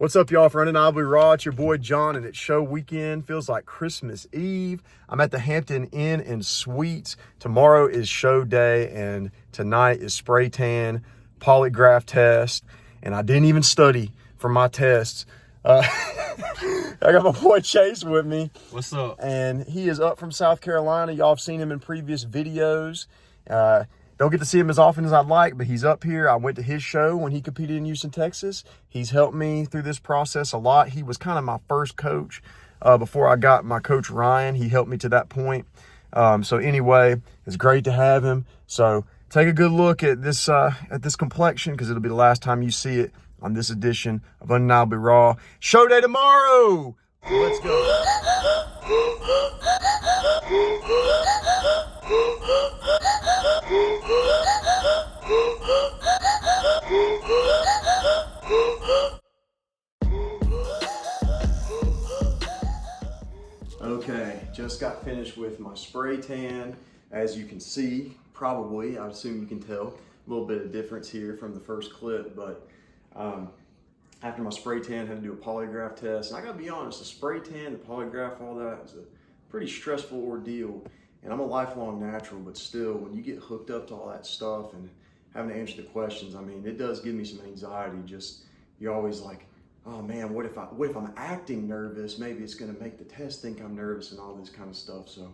What's up, y'all? For Undeniably Raw, it's your boy John, and it's show weekend. Feels like Christmas Eve. I'm at the Hampton Inn and Suites. Tomorrow is show day, and tonight is spray tan, polygraph test, and I didn't even study for my tests. I got my boy Chase with me. What's up? And he is up from South Carolina. Y'all have seen him in previous videos. Don't get to see him as often as I'd like, but he's up here. I went to his show when he competed in Houston, Texas. He's helped me through this process a lot. He was kind of my first coach before I got my coach Ryan. He helped me to that point. So anyway, it's great to have him. So take a good look at this complexion, because it'll be the last time you see it on this edition of Undeniably Raw. Show day tomorrow. Let's go. Okay, just got finished with my spray tan. As you can see, probably, I assume you can tell, a little bit of difference here from the first clip, but after my spray tan, I had to do a polygraph test. And I gotta be honest, the spray tan, the polygraph, all that is a pretty stressful ordeal. And I'm a lifelong natural, but still, when you get hooked up to all that stuff and having to answer the questions, I mean, it does give me some anxiety. Just, you're always like, oh man, what if I'm acting nervous? Maybe it's gonna make the test think I'm nervous and all this kind of stuff. So,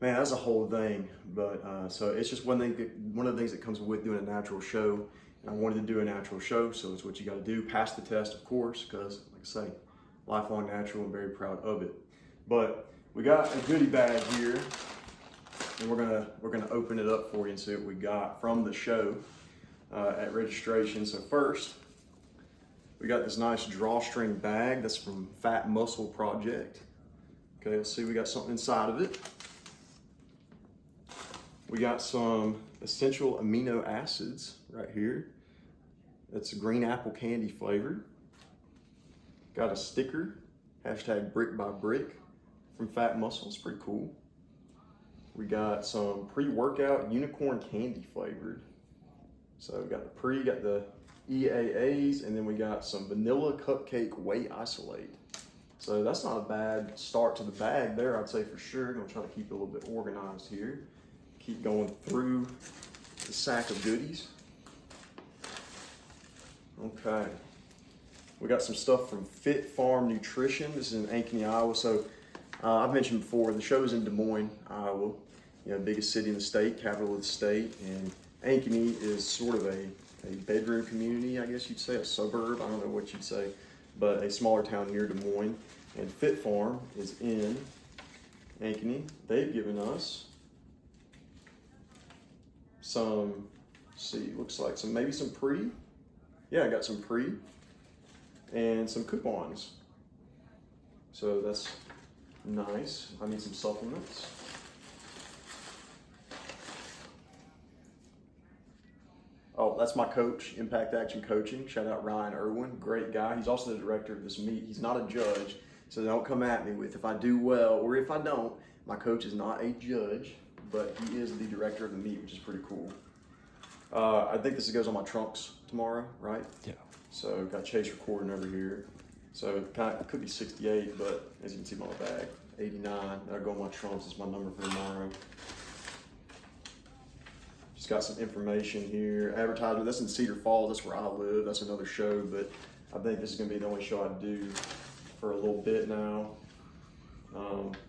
man, that's a whole thing. But so it's just one of the things that comes with doing a natural show. And I wanted to do a natural show, so it's what you got to do. Pass the test, of course, because, like I say, lifelong natural and very proud of it. But we got a goodie bag here, and we're gonna open it up for you and see what we got from the show at registration. So first, we got this nice drawstring bag that's from Fat Muscle Project. Okay, let's see, we got something inside of it. We got some essential amino acids right here. That's green apple candy flavored. Got a sticker, hashtag brick by brick, from Fat Muscle. It's pretty cool. We got some pre-workout unicorn candy flavored. So we got the got the EAAs, and then we got some vanilla cupcake whey isolate. So that's not a bad start to the bag there, I'd say for sure. I'm gonna try to keep it a little bit organized here. Keep going through the sack of goodies. Okay. We got some stuff from Fit Farm Nutrition. This is in Ankeny, Iowa. So I've mentioned before, the show is in Des Moines, Iowa. You know, biggest city in the state, capital of the state. And Ankeny is sort of a bedroom community, I guess you'd say, a suburb. I don't know what you'd say, but a smaller town near Des Moines. And Fit Farm is in Ankeny. They've given us some, let's see, looks like maybe some pre. Yeah, I got some pre and some coupons. So that's nice. I need some supplements. Oh, that's my coach, Impact Action Coaching. Shout out Ryan Irwin, great guy. He's also the director of this meet. He's not a judge, so don't come at me with if I do well or if I don't. My coach is not a judge, but he is the director of the meet, which is pretty cool. I think this goes on my trunks tomorrow, right? Yeah. So got Chase recording over here. So it could be 68, but as you can see by my bag, 89. That'll go on my trunks. It's my number for tomorrow. Just got some information here. Advertisement. That's in Cedar Falls. That's where I live. That's another show, but I think this is going to be the only show I do for a little bit now.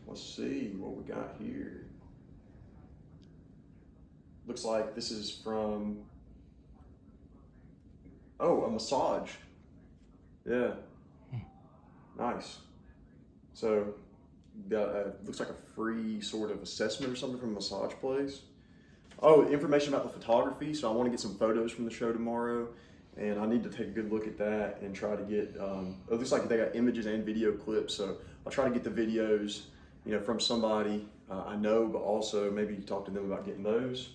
Let's see what we got here. Looks like this is from, a massage. Yeah, nice. So, got looks like a free sort of assessment or something from a massage place. Oh, information about the photography. So I want to get some photos from the show tomorrow, and I need to take a good look at that and try to get, it looks like they got images and video clips. So I'll try to get the videos, from somebody I know, but also maybe talk to them about getting those.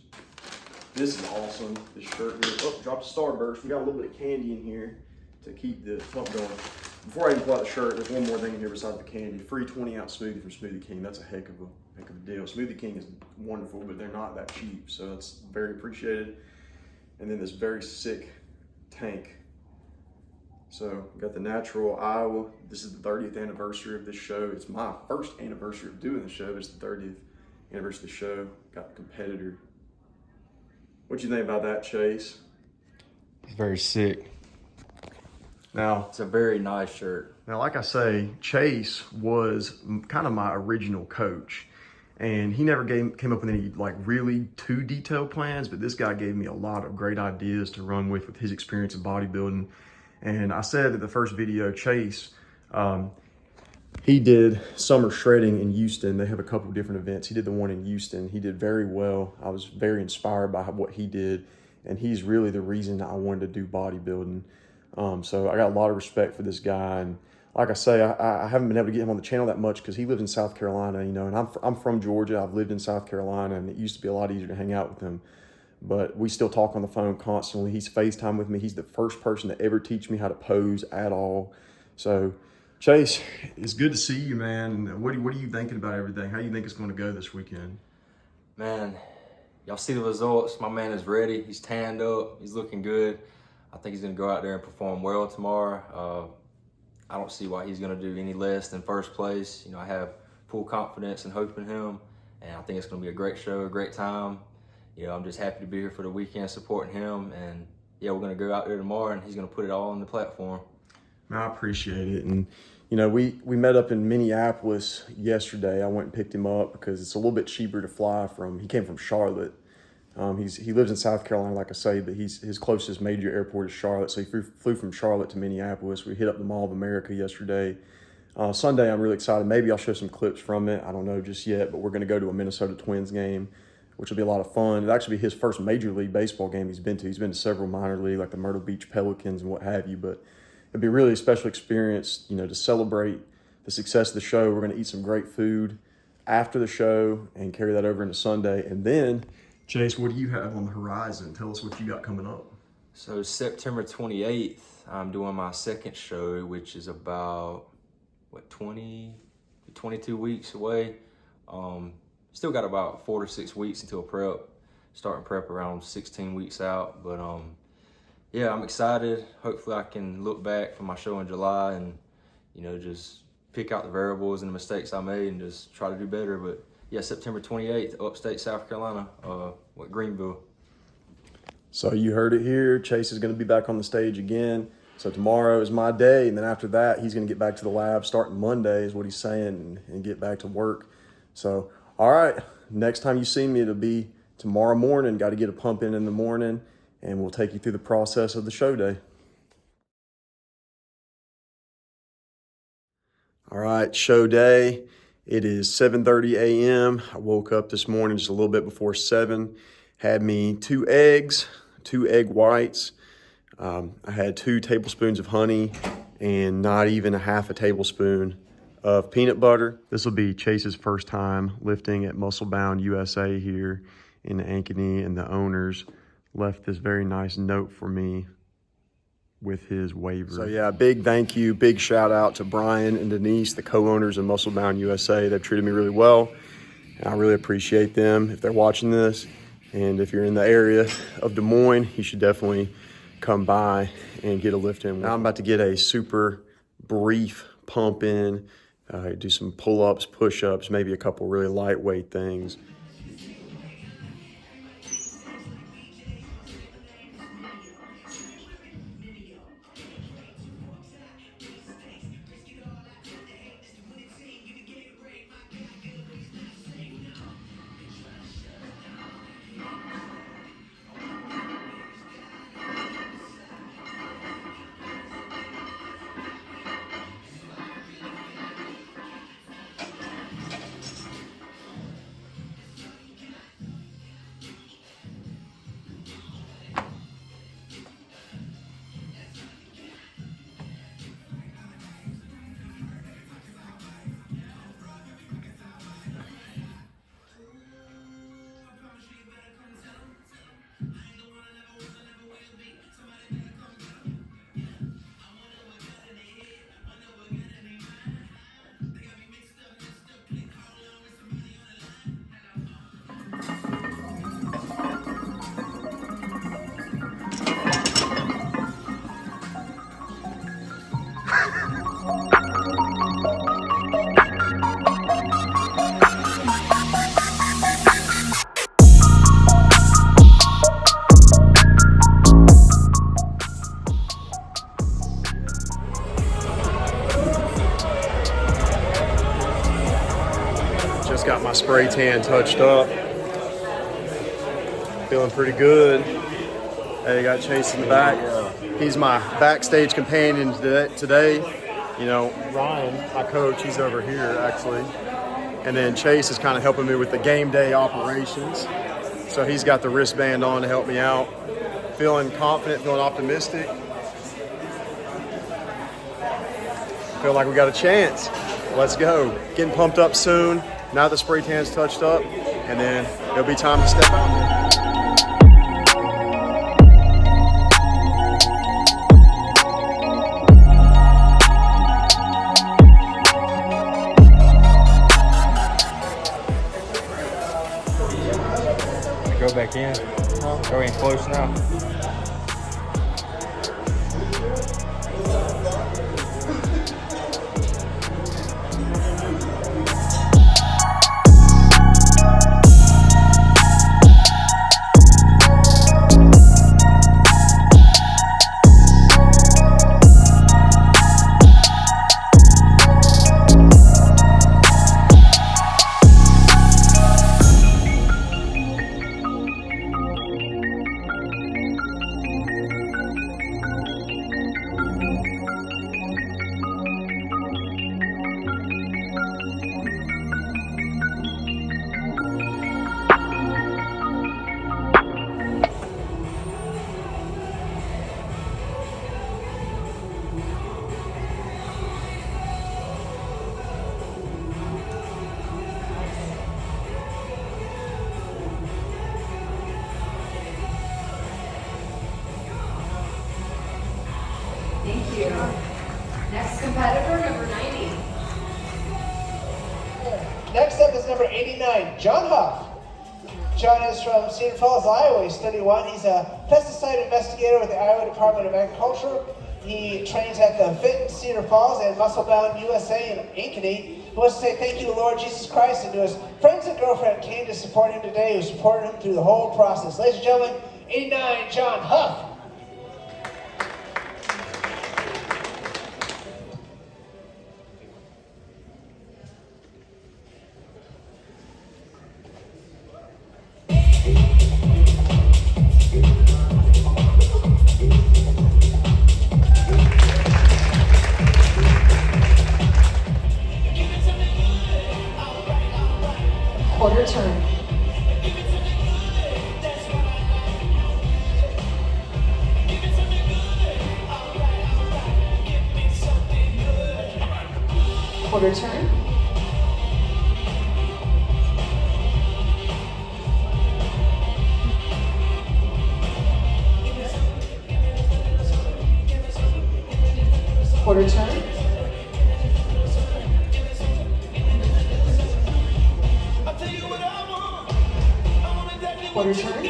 This is awesome, this shirt here. Oh, dropped a Starburst. We got a little bit of candy in here to keep the pump going. Before I even pull out the shirt, there's one more thing in here besides the candy. Free 20-ounce smoothie from Smoothie King. That's a heck of a deal. Smoothie King is wonderful, but they're not that cheap, so that's very appreciated. And then this very sick tank So we got the Natural Iowa. This is the 30th anniversary of this show. It's my first anniversary of doing the show. It's the 30th anniversary of the show. Got the competitor. What you think about that, Chase? It's very sick. Now, it's a very nice shirt. Now, like I say, Chase was kind of my original coach. And he never came up with any like really too detailed plans, but this guy gave me a lot of great ideas to run with his experience in bodybuilding. And I said in the first video, Chase, he did summer shredding in Houston. They have a couple different events. He did the one in Houston. He did very well. I was very inspired by what he did. And he's really the reason I wanted to do bodybuilding. So I got a lot of respect for this guy. And like I say, I haven't been able to get him on the channel that much because he lives in South Carolina, you know, and I'm from Georgia. I've lived in South Carolina, and it used to be a lot easier to hang out with him. But we still talk on the phone constantly. He's FaceTime with me. He's the first person to ever teach me how to pose at all. So, Chase, it's good to see you, man. What are you thinking about everything? How do you think it's going to go this weekend? Man, y'all see the results. My man is ready. He's tanned up. He's looking good. I think he's going to go out there and perform well tomorrow. I don't see why he's going to do any less than first place. You know, I have full confidence and hope in him, and I think it's going to be a great show, a great time. You know, I'm just happy to be here for the weekend supporting him, and yeah, we're going to go out there tomorrow, and he's going to put it all on the platform. I appreciate it. And, you know, we met up in Minneapolis yesterday. I went and picked him up because it's a little bit cheaper to fly from. He came from Charlotte. He lives in South Carolina, like I say, but his closest major airport is Charlotte. So he flew from Charlotte to Minneapolis. We hit up the Mall of America yesterday. Sunday, I'm really excited. Maybe I'll show some clips from it. I don't know just yet, but we're going to go to a Minnesota Twins game, which will be a lot of fun. It'll actually be his first Major League Baseball game he's been to. He's been to several minor league, like the Myrtle Beach Pelicans and what have you, but it'll be really a special experience, you know, to celebrate the success of the show. We're going to eat some great food after the show and carry that over into Sunday. And then, Chase, what do you have on the horizon? Tell us what you got coming up. So September 28th, I'm doing my second show, which is about, 22 weeks away. Still got about 4 to 6 weeks until prep. Starting prep around 16 weeks out. But yeah, I'm excited. Hopefully I can look back from my show in July and, you know, just pick out the variables and the mistakes I made and just try to do better. But yeah, September 28th, upstate South Carolina, Greenville. So you heard it here. Chase is going to be back on the stage again. So tomorrow is my day, and then after that, he's going to get back to the lab starting Monday is what he's saying, and get back to work. So, all right, next time you see me, it'll be tomorrow morning. Got to get a pump in the morning, and we'll take you through the process of the show day. All right, show day. It is 7:30 a.m. I woke up this morning just a little bit before 7. Had me 2 eggs, 2 egg whites. I had 2 tablespoons of honey and not even a half a tablespoon of peanut butter. This will be Chase's first time lifting at Musclebound USA here in Ankeny, and the owners left this very nice note for me with his waiver. So yeah, big thank you, big shout out to Brian and Denise, the co-owners of Musclebound USA. They've treated me really well, and I really appreciate them if they're watching this. And if you're in the area of Des Moines, you should definitely come by and get a lift in. Now I'm about to get a super brief pump in, do some pull-ups, push-ups, maybe a couple really lightweight things. Just got my spray tan touched up. Feeling pretty good. Hey, got Chase in the back. He's my backstage companion today. You know, Ryan, my coach, he's over here actually. And then Chase is kind of helping me with the game day operations. So he's got the wristband on to help me out. Feeling confident, feeling optimistic. Feel like we got a chance. Let's go. Getting pumped up soon. Now the spray tan's touched up, and then it'll be time to step out. Go back in. Go in close now. Thank you. Next competitor, number 90. Next up is number 89, John Huff. John is from Cedar Falls, Iowa. He's 31. He's a pesticide investigator with the Iowa Department of Agriculture. He trains at the Fit in Cedar Falls and Musclebound USA in Ankeny. He wants to say thank you to Lord Jesus Christ and to his friends and girlfriend came to support him today, who supported him through the whole process. Ladies and gentlemen, 89, John Huff. Quarter turn. Quarter turn. Quarter turn. Quarter turn.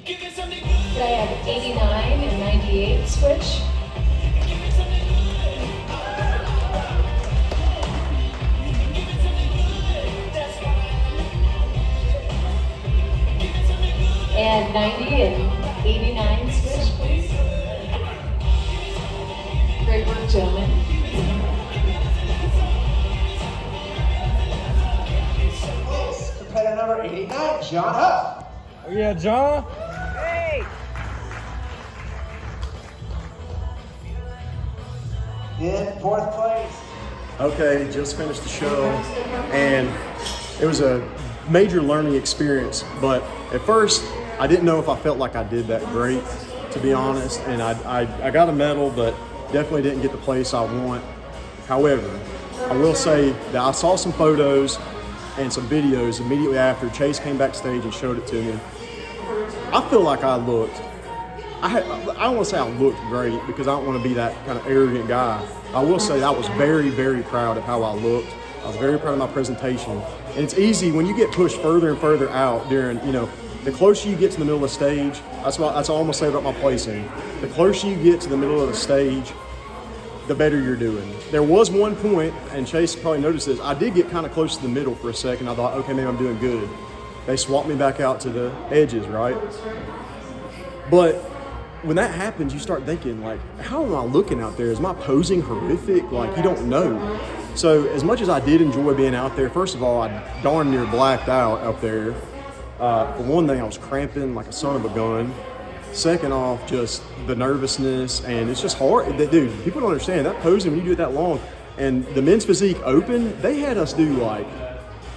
Could I have 89 and 98 switch? And 90 and 89 switch, please. Great work, gentlemen. Competitor number 89, John Huff. Oh yeah, John. In fourth place. Okay, just finished the show, and it was a major learning experience, but at first I didn't know if I felt like I did that great, to be honest, and I got a medal, but definitely didn't get the place I want. However, I will say that I saw some photos and some videos immediately after Chase came backstage and showed it to me. I feel like I looked, I don't want to say I looked great because I don't want to be that kind of arrogant guy. I will say I was very, very proud of how I looked. I was very proud of my presentation. And it's easy when you get pushed further and further out during, the closer you get to the middle of the stage, that's all I'm going to say about my placing. The closer you get to the middle of the stage, the better you're doing. There was one point, and Chase probably noticed this, I did get kind of close to the middle for a second. I thought, okay, maybe I'm doing good. They swapped me back out to the edges, right? But when that happens, you start thinking, like, how am I looking out there? Is my posing horrific? Like, you don't know. So as much as I did enjoy being out there, first of all, I darn near blacked out up there. For one thing, I was cramping like a son of a gun. Second off, just the nervousness, and it's just hard. Dude, people don't understand that posing when you do it that long. And the men's physique open, they had us do like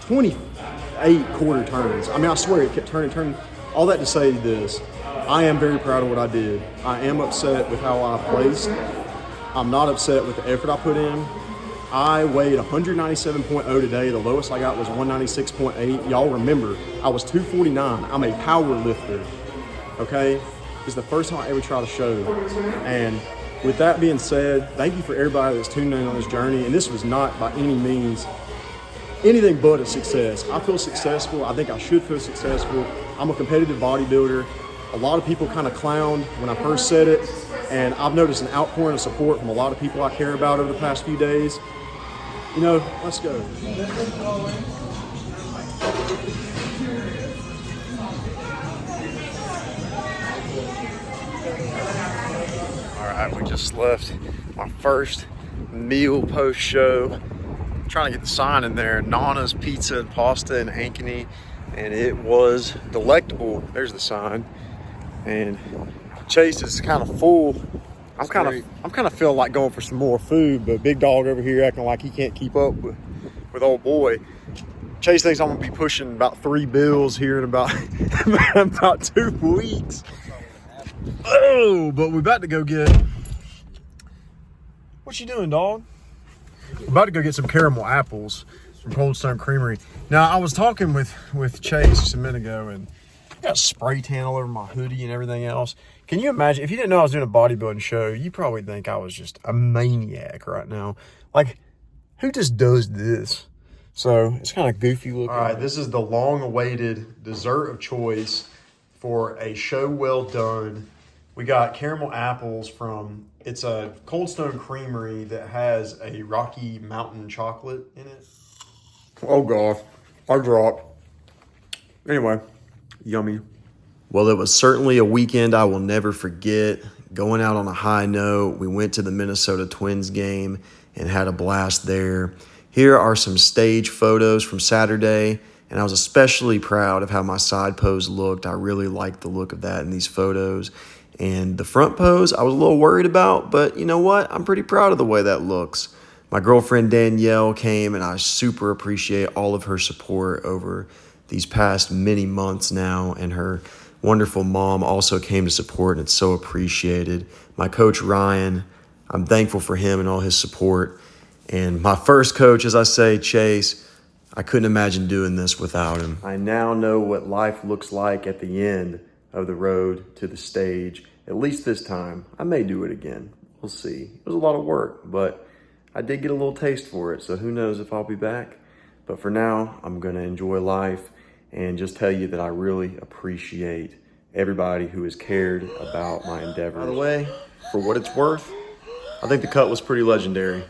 28 quarter turns. I mean, I swear it kept turning. All that to say this, I am very proud of what I did. I am upset with how I placed. I'm not upset with the effort I put in. I weighed 197.0 today. The lowest I got was 196.8. Y'all remember, I was 249. I'm a power lifter, okay? It's the first time I ever tried a show. And with that being said, thank you for everybody that's tuned in on this journey. And this was not by any means anything but a success. I feel successful. I think I should feel successful. I'm a competitive bodybuilder. A lot of people kind of clowned when I first said it. And I've noticed an outpouring of support from a lot of people I care about over the past few days. You know, let's go. All right, we just left my first meal post show. Trying to get the sign in there, Nana's Pizza and Pasta in Ankeny, and it was delectable. There's the sign. And Chase is kind of full. I'm kind of feeling like going for some more food, but Big Dog over here acting like he can't keep up with old boy. Chase thinks I'm gonna be pushing about 3 bills here in about about 2 weeks. Oh, but we're about to go get. What you doing, dog? We're about to go get some caramel apples from Cold Stone Creamery. Now, I was talking with Chase just a minute ago, and I got spray tan all over my hoodie and everything else. Can you imagine, if you didn't know I was doing a bodybuilding show, you probably think I was just a maniac right now. Like, who just does this? So, it's kind of goofy looking. All right, this is the long-awaited dessert of choice for a show well done. We got caramel apples from, it's a Cold Stone Creamery that has a Rocky Mountain chocolate in it. Oh, God, I dropped. Anyway, yummy. Well, it was certainly a weekend I will never forget. Going out on a high note, we went to the Minnesota Twins game and had a blast there. Here are some stage photos from Saturday, and I was especially proud of how my side pose looked. I really liked the look of that in these photos. And the front pose, I was a little worried about, but you know what? I'm pretty proud of the way that looks. My girlfriend Danielle came, and I super appreciate all of her support over these past many months now, and her wonderful mom also came to support, and it's so appreciated. My coach Ryan, I'm thankful for him and all his support. And my first coach, as I say, Chase, I couldn't imagine doing this without him. I now know what life looks like at the end of the road to the stage. At least this time. I may do it again. We'll see. It was a lot of work, but I did get a little taste for it, so who knows if I'll be back. But for now, I'm going to enjoy life and just tell you that I really appreciate everybody who has cared about my endeavors. By the way, for what it's worth, I think the cut was pretty legendary.